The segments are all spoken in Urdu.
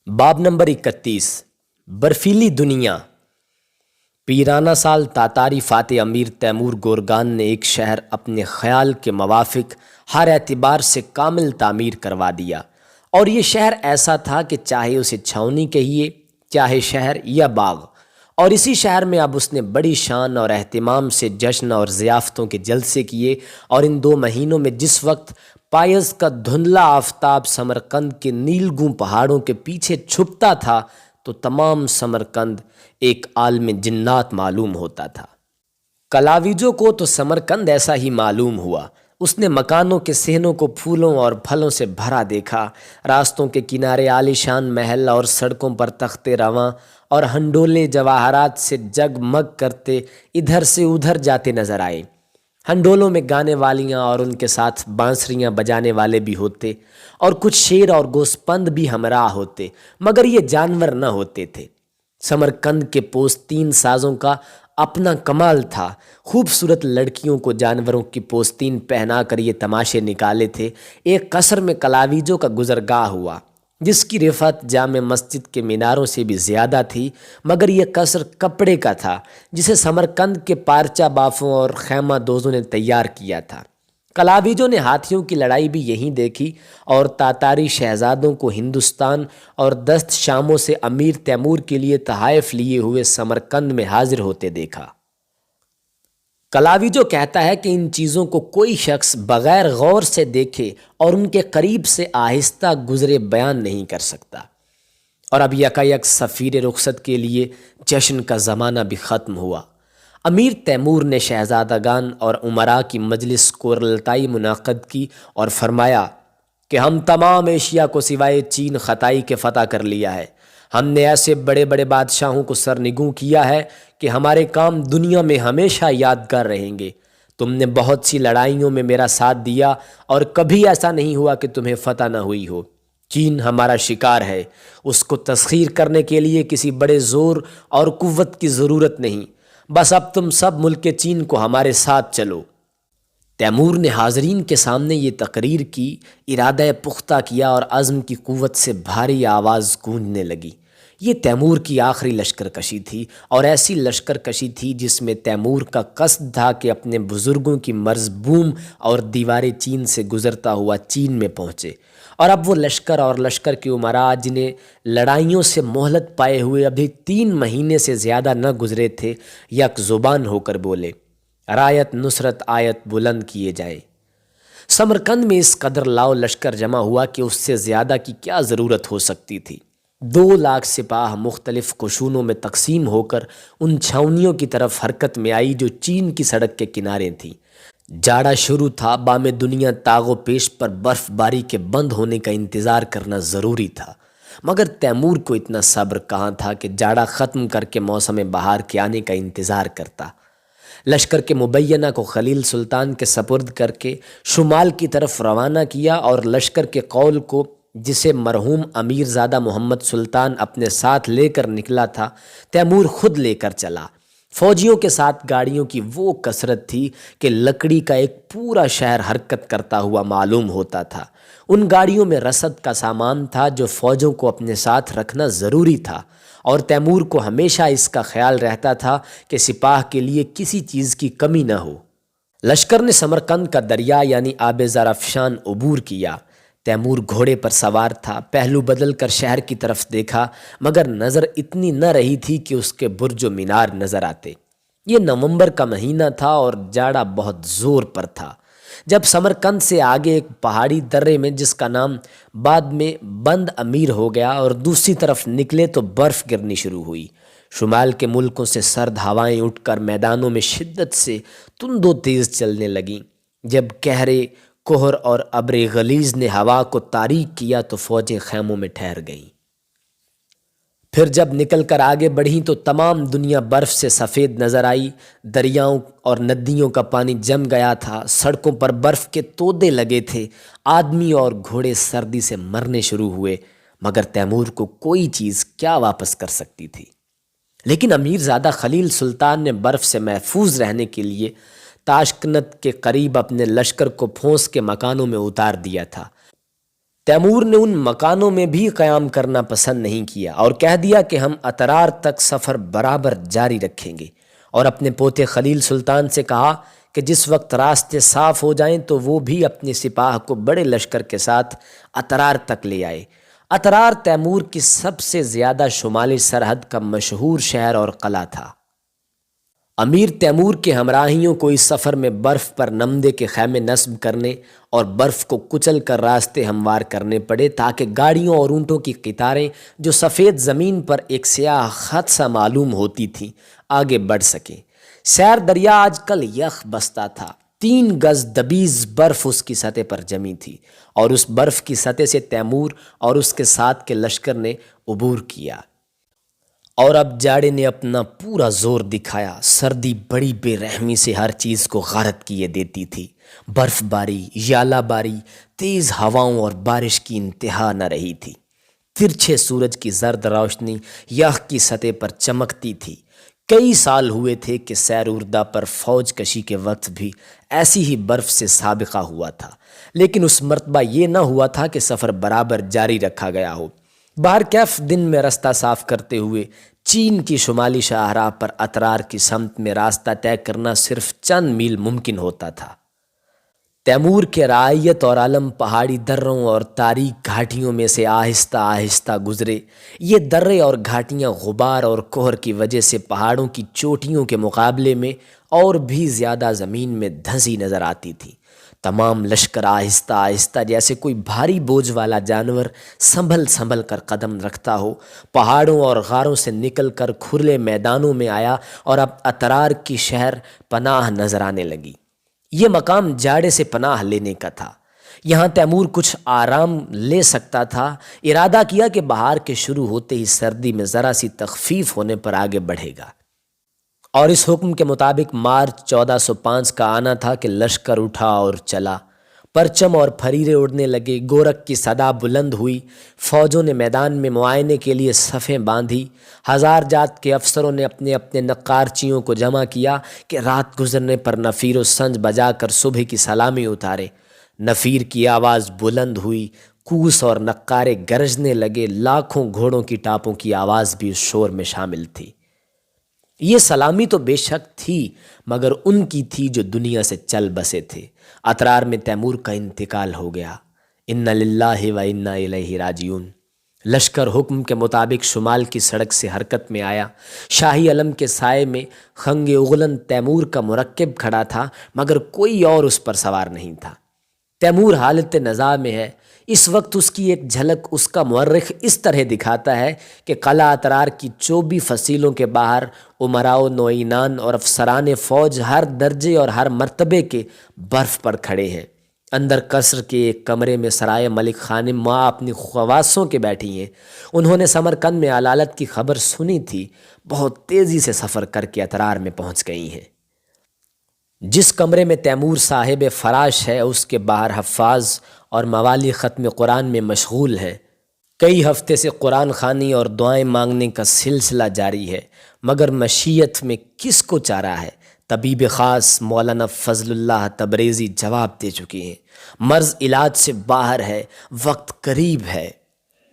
باب نمبر 31 برفیلی دنیا۔ پیرانہ سال تاتاری فاتح امیر تیمور گورگان نے ایک شہر اپنے خیال کے موافق ہر اعتبار سے کامل تعمیر کروا دیا، اور یہ شہر ایسا تھا کہ چاہے اسے چھاؤنی کہیے، چاہے شہر یا باغ، اور اسی شہر میں اب اس نے بڑی شان اور اہتمام سے جشن اور ضیافتوں کے جلسے کیے، اور ان 2 مہینوں میں جس وقت پایز کا دھندلا آفتاب سمرقند کے نیلگوں پہاڑوں کے پیچھے چھپتا تھا تو تمام سمرقند ایک عالم جنات معلوم ہوتا تھا۔ کلاویجو کو تو سمرقند ایسا ہی معلوم ہوا۔ اس نے مکانوں کے صحنوں کو پھولوں اور پھلوں سے بھرا دیکھا، راستوں کے کنارے عالیشان محل اور سڑکوں پر تختے رواں اور ہنڈولے جواہرات سے جگمگ کرتے ادھر سے ادھر جاتے نظر آئے۔ ہنڈولوں میں گانے والیاں اور ان کے ساتھ بانسریاں بجانے والے بھی ہوتے، اور کچھ شیر اور گوسپند بھی ہمراہ ہوتے، مگر یہ جانور نہ ہوتے تھے۔ سمرقند کے پوستین سازوں کا اپنا کمال تھا۔ خوبصورت لڑکیوں کو جانوروں کی پوستین پہنا کر یہ تماشے نکالے تھے۔ ایک قصر میں کلاویجو کا گزرگاہ ہوا، جس کی رفعت جامع مسجد کے میناروں سے بھی زیادہ تھی، مگر یہ قصر کپڑے کا تھا جسے سمرقند کے پارچہ بافوں اور خیمہ دوزوں نے تیار کیا تھا۔ کلاویجو نے ہاتھیوں کی لڑائی بھی یہیں دیکھی، اور تاتاری شہزادوں کو ہندوستان اور دست شاموں سے امیر تیمور کے لیے تحائف لیے ہوئے سمرقند میں حاضر ہوتے دیکھا۔ کلاویجو کہتا ہے کہ ان چیزوں کو کوئی شخص بغیر غور سے دیکھے اور ان کے قریب سے آہستہ گزرے بیان نہیں کر سکتا۔ اور اب یکایک سفیر رخصت کے لیے جشن کا زمانہ بھی ختم ہوا۔ امیر تیمور نے شہزادگان اور امراء کی مجلس کورلتائی منعقد کی اور فرمایا کہ ہم تمام ایشیا کو سوائے چین خطائی کے فتح کر لیا ہے۔ ہم نے ایسے بڑے بڑے بادشاہوں کو سرنگوں کیا ہے کہ ہمارے کام دنیا میں ہمیشہ یادگار رہیں گے۔ تم نے بہت سی لڑائیوں میں میرا ساتھ دیا، اور کبھی ایسا نہیں ہوا کہ تمہیں فتح نہ ہوئی ہو۔ چین ہمارا شکار ہے، اس کو تسخیر کرنے کے لیے کسی بڑے زور اور قوت کی ضرورت نہیں۔ بس اب تم سب ملک چین کو ہمارے ساتھ چلو۔ تیمور نے حاضرین کے سامنے یہ تقریر کی، ارادہ پختہ کیا، اور عزم کی قوت سے بھاری آواز گونجنے لگی۔ یہ تیمور کی آخری لشکر کشی تھی، اور ایسی لشکر کشی تھی جس میں تیمور کا قصد تھا کہ اپنے بزرگوں کی مرز بوم اور دیوار چین سے گزرتا ہوا چین میں پہنچے۔ اور اب وہ لشکر اور لشکر کے امراء جنہیں لڑائیوں سے مہلت پائے ہوئے ابھی 3 مہینے سے زیادہ نہ گزرے تھے، یک زبان ہو کر بولے، رایت نصرت آیت بلند کیے جائیں۔ سمرقند میں اس قدر لاؤ لشکر جمع ہوا کہ اس سے زیادہ کی کیا ضرورت ہو سکتی تھی۔ 2 لاکھ سپاہ مختلف قشونوں میں تقسیم ہو کر ان چھاؤنیوں کی طرف حرکت میں آئی جو چین کی سڑک کے کنارے تھیں۔ جاڑا شروع تھا، بام دنیا تاغ و پیش پر برف باری کے بند ہونے کا انتظار کرنا ضروری تھا، مگر تیمور کو اتنا صبر کہاں تھا کہ جاڑا ختم کر کے موسم بہار کے آنے کا انتظار کرتا۔ لشکر کے مبینہ کو خلیل سلطان کے سپرد کر کے شمال کی طرف روانہ کیا، اور لشکر کے قول کو، جسے مرحوم امیر زادہ محمد سلطان اپنے ساتھ لے کر نکلا تھا، تیمور خود لے کر چلا۔ فوجیوں کے ساتھ گاڑیوں کی وہ کثرت تھی کہ لکڑی کا ایک پورا شہر حرکت کرتا ہوا معلوم ہوتا تھا۔ ان گاڑیوں میں رسد کا سامان تھا جو فوجوں کو اپنے ساتھ رکھنا ضروری تھا، اور تیمور کو ہمیشہ اس کا خیال رہتا تھا کہ سپاہ کے لیے کسی چیز کی کمی نہ ہو۔ لشکر نے سمرقند کا دریا یعنی آب زرافشان عبور کیا۔ تیمور گھوڑے پر سوار تھا، پہلو بدل کر شہر کی طرف دیکھا، مگر نظر اتنی نہ رہی تھی کہ اس کے برج و مینار نظر آتے۔ یہ نومبر کا مہینہ تھا اور جاڑا بہت زور پر تھا۔ جب سمرقند سے آگے ایک پہاڑی درے میں، جس کا نام بعد میں بند امیر ہو گیا، اور دوسری طرف نکلے تو برف گرنی شروع ہوئی۔ شمال کے ملکوں سے سرد ہوائیں اٹھ کر میدانوں میں شدت سے تند و تیز چلنے لگیں۔ جب گہرے کوہر اور ابر غلیظ نے ہوا کو تاریک کیا تو فوجیں خیموں میں ٹھہر گئیں۔ پھر جب نکل کر آگے بڑھیں تو تمام دنیا برف سے سفید نظر آئی۔ دریاؤں اور ندیوں کا پانی جم گیا تھا، سڑکوں پر برف کے تودے لگے تھے، آدمی اور گھوڑے سردی سے مرنے شروع ہوئے، مگر تیمور کو کوئی چیز کیا واپس کر سکتی تھی۔ لیکن امیر زادہ خلیل سلطان نے برف سے محفوظ رہنے کے لیے تاشکنت کے قریب اپنے لشکر کو پھونس کے مکانوں میں اتار دیا تھا۔ تیمور نے ان مکانوں میں بھی قیام کرنا پسند نہیں کیا اور کہہ دیا کہ ہم اترار تک سفر برابر جاری رکھیں گے، اور اپنے پوتے خلیل سلطان سے کہا کہ جس وقت راستے صاف ہو جائیں تو وہ بھی اپنے سپاہ کو بڑے لشکر کے ساتھ اترار تک لے آئے۔ اترار تیمور کی سب سے زیادہ شمالی سرحد کا مشہور شہر اور قلعہ تھا۔ امیر تیمور کے ہمراہیوں کو اس سفر میں برف پر نمدے کے خیمے نصب کرنے اور برف کو کچل کر راستے ہموار کرنے پڑے تاکہ گاڑیوں اور اونٹوں کی قطاریں جو سفید زمین پر ایک سیاہ خط سا معلوم ہوتی تھیں آگے بڑھ سکیں۔ سیر دریا آج کل یخ بستا تھا، 3 گز دبیز برف اس کی سطح پر جمی تھی، اور اس برف کی سطح سے تیمور اور اس کے ساتھ کے لشکر نے عبور کیا۔ اور اب جاڑے نے اپنا پورا زور دکھایا۔ سردی بڑی بے رحمی سے ہر چیز کو غارت کیے دیتی تھی۔ برف باری، ژالہ باری، تیز ہواؤں اور بارش کی انتہا نہ رہی تھی۔ ترچھے سورج کی زرد روشنی یخ کی سطح پر چمکتی تھی۔ کئی سال ہوئے تھے کہ سیر اردہ پر فوج کشی کے وقت بھی ایسی ہی برف سے سابقہ ہوا تھا، لیکن اس مرتبہ یہ نہ ہوا تھا کہ سفر برابر جاری رکھا گیا ہو۔ بہرکیف دن میں رستہ صاف کرتے ہوئے چین کی شمالی شاہراہ پر اترار کی سمت میں راستہ طے کرنا صرف چند میل ممکن ہوتا تھا۔ تیمور کے رعیت اور علم پہاڑی دروں اور تاریک گھاٹیوں میں سے آہستہ آہستہ گزرے۔ یہ درے اور گھاٹیاں غبار اور کوہر کی وجہ سے پہاڑوں کی چوٹیوں کے مقابلے میں اور بھی زیادہ زمین میں دھنسی نظر آتی تھیں۔ تمام لشکر آہستہ آہستہ جیسے کوئی بھاری بوجھ والا جانور سنبھل سنبھل کر قدم رکھتا ہو پہاڑوں اور غاروں سے نکل کر کھلے میدانوں میں آیا، اور اب اترار کی شہر پناہ نظر آنے لگی۔ یہ مقام جاڑے سے پناہ لینے کا تھا۔ یہاں تیمور کچھ آرام لے سکتا تھا۔ ارادہ کیا کہ بہار کے شروع ہوتے ہی سردی میں ذرا سی تخفیف ہونے پر آگے بڑھے گا، اور اس حکم کے مطابق مارچ 1405 کا آنا تھا کہ لشکر اٹھا اور چلا۔ پرچم اور پھریرے اڑنے لگے، گورک کی صدا بلند ہوئی، فوجوں نے میدان میں معائنے کے لیے صفیں باندھی۔ ہزار جات کے افسروں نے اپنے اپنے نقارچیوں کو جمع کیا کہ رات گزرنے پر نفیر و سنج بجا کر صبح کی سلامی اتارے۔ نفیر کی آواز بلند ہوئی، کوس اور نقارے گرجنے لگے، لاکھوں گھوڑوں کی ٹاپوں کی آواز بھی اس شور میں شامل تھی۔ یہ سلامی تو بے شک تھی، مگر ان کی تھی جو دنیا سے چل بسے تھے۔ اترار میں تیمور کا انتقال ہو گیا۔ انا للہ و انا الیہ راجعون۔ لشکر حکم کے مطابق شمال کی سڑک سے حرکت میں آیا۔ شاہی علم کے سائے میں خنگ اغلن تیمور کا مرکب کھڑا تھا، مگر کوئی اور اس پر سوار نہیں تھا۔ تیمور حالت نزاع میں ہے۔ اس وقت اس کی ایک جھلک اس کا مورخ اس طرح دکھاتا ہے کہ قلعہ اترار کی 24 فصیلوں کے باہر امراء و نوئینان اور افسران فوج ہر درجے اور ہر مرتبے کے برف پر کھڑے ہیں۔ اندر قصر کے ایک کمرے میں سرائے ملک خانم ماں اپنی خواصوں کے بیٹھی ہیں۔ انہوں نے سمرقند میں علالت کی خبر سنی تھی، بہت تیزی سے سفر کر کے اترار میں پہنچ گئی ہیں۔ جس کمرے میں تیمور صاحب فراش ہے اس کے باہر حفاظ اور موالی ختم قرآن میں مشغول ہیں۔ کئی ہفتے سے قرآن خوانی اور دعائیں مانگنے کا سلسلہ جاری ہے، مگر مشیت میں کس کو چارہ ہے؟ طبیب خاص مولانا فضل اللہ تبریزی جواب دے چکے ہیں، مرض علاج سے باہر ہے، وقت قریب ہے۔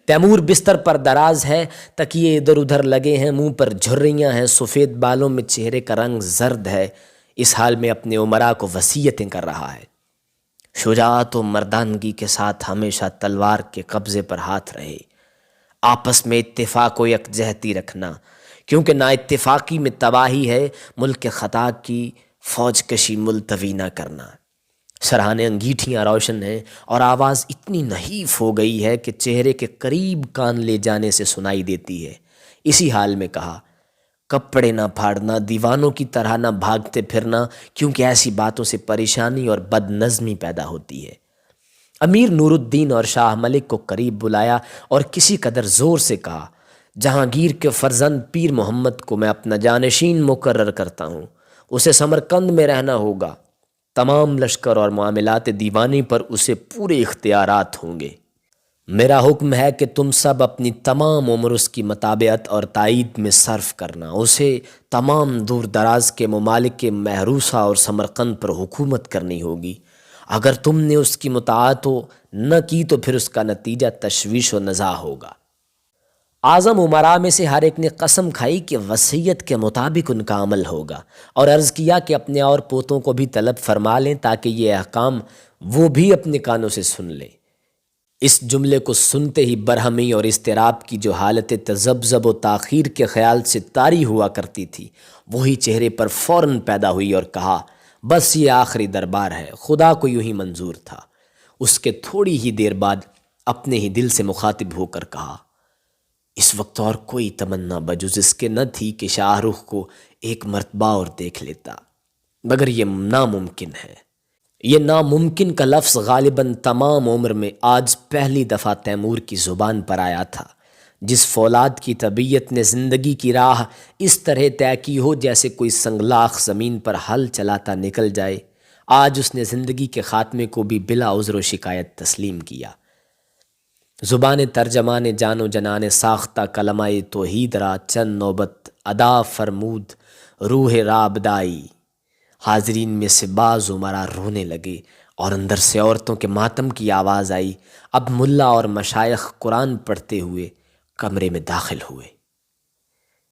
تیمور بستر پر دراز ہے، تکیے ادھر ادھر لگے ہیں، منہ پر جھریاں ہیں، سفید بالوں میں چہرے کا رنگ زرد ہے۔ اس حال میں اپنے امراء کو وصیتیں کر رہا ہے۔ شجاعت و مردانگی کے ساتھ ہمیشہ تلوار کے قبضے پر ہاتھ رہے، آپس میں اتفاق و یکجہتی رکھنا، کیونکہ نا اتفاقی میں تباہی ہے، ملک خطا کی فوج کشی ملتوی نہ کرنا۔ سرہانے انگیٹھیاں روشن ہیں اور آواز اتنی نحیف ہو گئی ہے کہ چہرے کے قریب کان لے جانے سے سنائی دیتی ہے۔ اسی حال میں کہا، کپڑے نہ پھاڑنا، دیوانوں کی طرح نہ بھاگتے پھرنا، کیونکہ ایسی باتوں سے پریشانی اور بد نظمی پیدا ہوتی ہے۔ امیر نور الدین اور شاہ ملک کو قریب بلایا اور کسی قدر زور سے کہا، جہانگیر کے فرزند پیر محمد کو میں اپنا جانشین مقرر کرتا ہوں، اسے سمرقند میں رہنا ہوگا۔ تمام لشکر اور معاملات دیوانی پر اسے پورے اختیارات ہوں گے۔ میرا حکم ہے کہ تم سب اپنی تمام عمر اس کی متابعت اور تائید میں صرف کرنا، اسے تمام دور دراز کے ممالک کے محروسہ اور سمرقند پر حکومت کرنی ہوگی۔ اگر تم نے اس کی مطاعت نہ کی تو پھر اس کا نتیجہ تشویش و نزاع ہوگا۔ اعظم امراء میں سے ہر ایک نے قسم کھائی کہ وصیت کے مطابق ان کا عمل ہوگا، اور عرض کیا کہ اپنے اور پوتوں کو بھی طلب فرما لیں تاکہ یہ احکام وہ بھی اپنے کانوں سے سن لیں۔ اس جملے کو سنتے ہی برہمی اور اضطراب کی جو حالت تذبذب و تاخیر کے خیال سے طاری ہوا کرتی تھی وہی چہرے پر فوراً پیدا ہوئی اور کہا بس یہ آخری دربار ہے، خدا کو یوں ہی منظور تھا۔ اس کے تھوڑی ہی دیر بعد اپنے ہی دل سے مخاطب ہو کر کہا اس وقت اور کوئی تمنا بجز اس کے نہ تھی کہ شاہ رخ کو ایک مرتبہ اور دیکھ لیتا، مگر یہ ناممکن ہے۔ یہ ناممکن کا لفظ غالباً تمام عمر میں آج پہلی دفعہ تیمور کی زبان پر آیا تھا۔ جس فولاد کی طبیعت نے زندگی کی راہ اس طرح طے کی ہو جیسے کوئی سنگلاخ زمین پر ہل چلاتا نکل جائے، آج اس نے زندگی کے خاتمے کو بھی بلا عذر و شکایت تسلیم کیا۔ زبان ترجمان جان و جنان ساختہ کلمہ توحید را چند نوبت ادا فرمود روح رابدائی۔ حاضرین میں سے بعض امراء رونے لگے اور اندر سے عورتوں کے ماتم کی آواز آئی۔ اب ملا اور مشائخ قرآن پڑھتے ہوئے کمرے میں داخل ہوئے۔